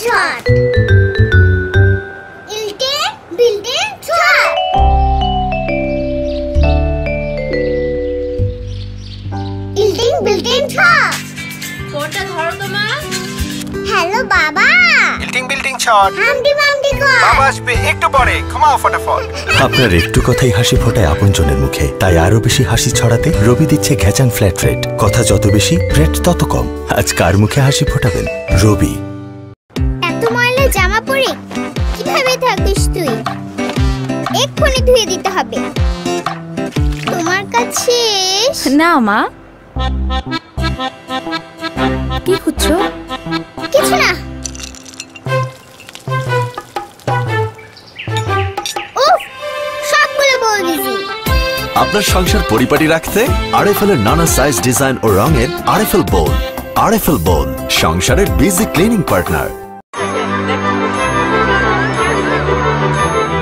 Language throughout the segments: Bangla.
shot. Built-in shot. Built-in shot. কোনটা ধরো তোমা? হ্যালো বাবা। Building shot. হামডি মামডি কর। বাবা আসবে একটু পরে, ঘুমাও ফটাফট। আপনার একটু কথাই হাসি ফোটায় আপনজনের মুখে, তাই আরো বেশি হাসি ছড়াতে রবি দিচ্ছে ঘ্যাচাং ফ্ল্যাট রেট। কথা যত বেশি, রেট তত কম। আজ কার মুখে হাসি ফোটাবেন? রবি। এত ময়লা জামা পরে কিভাবে থাকিস তুই? এক্ষুনি ধুয়ে দিতে হবে। তোমার কাছে না মা। কি খুঁজছো? কিছু না। আপনার সংসার পরিপাটি রাখতে আরএফএল এর নানা সাইজ, ডিজাইন ও রঙের আরএফএল বোল। আরএফএল বোল সংসারের busy cleaning partner.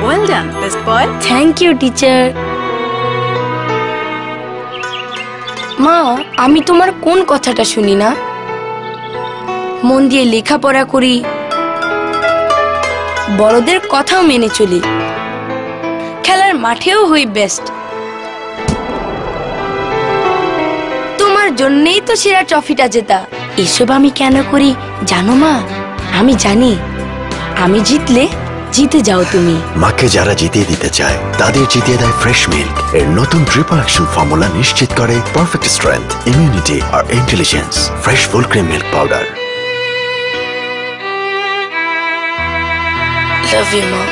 Well done, best boy. Thank you, teacher. মা, আমি তোমার কোন কথাটা শুনি না? মন দিয়ে লেখাপড়া করি, বড়দের কথাও মেনে চলি, খেলার মাঠেও হই বেস্ট। তোমার জন্যই তো সেরা ট্রফিটা জেতা। এসব আমি কেন করি জানো মা? আমি জানি, আমি জিতলে জিতে যাও তুমি। মাকে যারা জিতিয়ে দিতে চায় তাদের জিতিয়ে দেয় ফ্রেশ মিল্ক এর নতুন ট্রিপল অ্যাকশন ফর্মুলা, নিশ্চিত করে পারফেক্ট স্ট্রেংথ, ইমিউনিটি আর intelligence. Fresh full cream milk powder. Love you মা।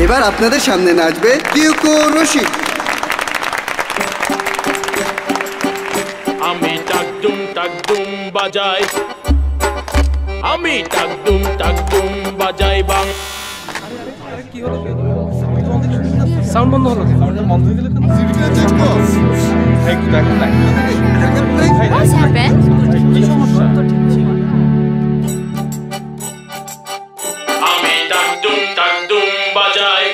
এবার আপনাদের সামনে নাচবে কিউকো রশিদ। আমি টাকডুম বাজাই, আমি টাকডুম বাজাই বাং। সাউন্ড বন্ধ হলো কেন? বন্ধ হয়ে গেল কেন? What's happened? কি সমস্যা? আমি টাকডুম বাজাই,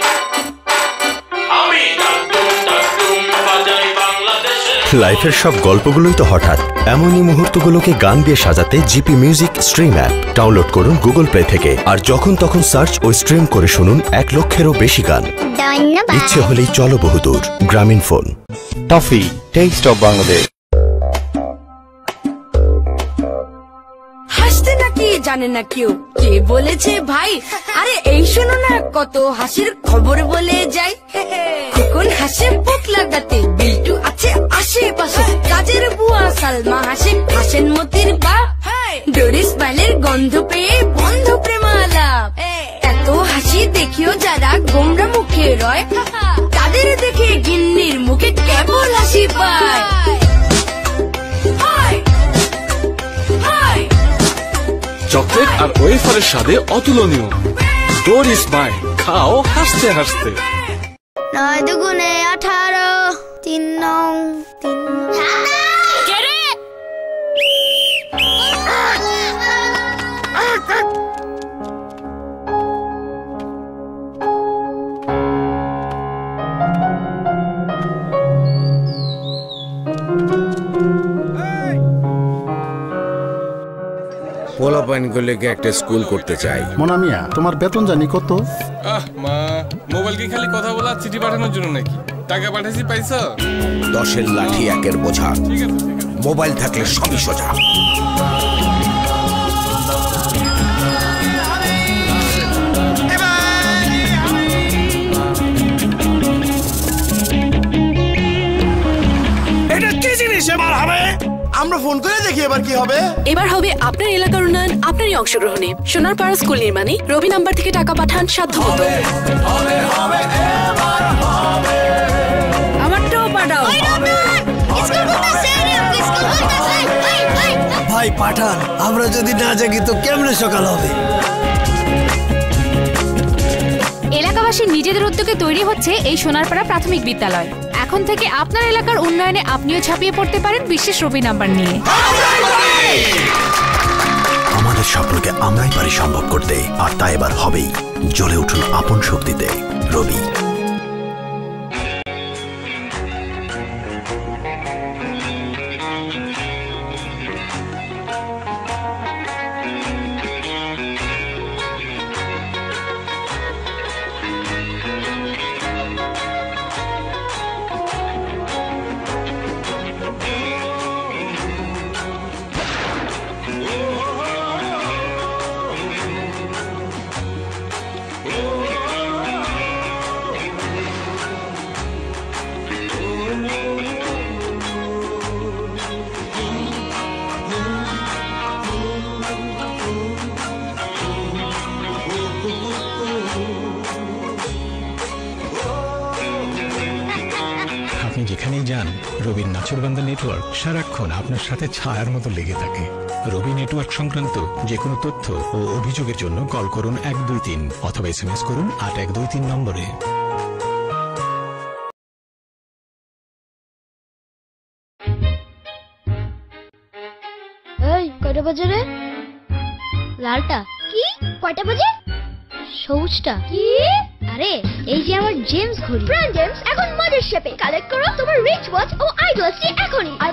আমি টাকডুম বাজাই বাংলাদেশে। লাইফের সব গল্পগুলোই তো হঠাৎ, এমনই মুহূর্তগুলোকে গান দিয়ে সাজাতে GP music stream app download করুন গুগল প্লে থেকে। আর যখন তখন সার্চ ও স্ট্রিম করে শুনুন 1 লক্ষেরও বেশি গান। ইচ্ছে হলেই চলো বহুদূর। গ্রামীণ phone. Toffee, test of Bangladesh. হাসতে নাকি জানে না কেউ, কে বলেছে ভাই? আরে এই শোনো না, কত হাসির খবর বলে যাই। খোকন হাসে বুক লাগাতে, বিল্টু আছে আশেপাশে, কাজের বুয়া সালমা হাসে, হাসেন মতির বাপ। ডোরি স্মাইলের গন্ধ পেয়ে বন্ধ প্রেমালাপ। এত হাসি দেখিও যারা গোমরা মুখে রয়, তাদের দেখে গিন্নির মুখে কেবল হাসি পায়। চকলেট আর ওয়েফারের স্বাদে অতুলনীয়। ডোরি স্মাইল, খাও হাসতে হাসতে। 9 দুগুণে 18, 3 নং 3। পোলা পাইনগুলোকে একটা স্কুল করতে চাই। মোনা মিয়া, তোমার বেতন জানি কত? মা, মোবাইল কি খালি কথা বলা চিঠি পাঠানোর জন্য নাকি? টাকা পাঠাইছি, পাইছো? 10-এর লাঠি 1-এর বোঝা। মোবাইল থাকলে সবই সোজা। এটা কি জিনিস এবার হবে? আমরা ফোন করে দেখি এবার কি হবে। এবার হবে আপনার এলাকার উন্নয়ন আপনারই অংশগ্রহণে। সোনারপাড়া স্কুল নির্মাণে রবি নাম্বার থেকে টাকা পাঠান সাধ্যমতো। আমারটাও পাঠাও। ভাই পাঠান, আমরা যদি না জাগি তো কেমনে সকাল হবে? এলাকাবাসীর নিজেদের উদ্যোগে তৈরি হচ্ছে এই সোনারপাড়া প্রাথমিক বিদ্যালয়। এখন থেকে আপনার এলাকার উন্নয়নে আপনিও ঝাঁপিয়ে পড়তে পারেন বিশেষ রবি নাম্বার নিয়ে। আমাদের স্বপ্নকে আমরাই পারি সম্ভব করতে, আর তা এবার হবেই। জ্বলে উঠুন আপন শক্তিতে। রবি। রবির নাচরবান্ধা নেটওয়ার্ক সারাক্ষণ আপনার সাথে ছায়ার মতো লেগে থাকে। রবি নেটওয়ার্ক সংক্রান্ত যে কোনো তথ্য ও অভিযোগের জন্য কল করুন 123 অথবা SMS করুন 8123 নম্বরে। এই কয়টা বাজে রে? লালটা কি? কয়টা বাজে? সবুজটা কি? আরে এই যে আমার জেমস ঘড়ি। ব্র্যান্ড জেমস এখন মডেল শেপে। কালেক্ট করো তোমার রিচ ওয়াচ ও আইডলসটি এখনই আর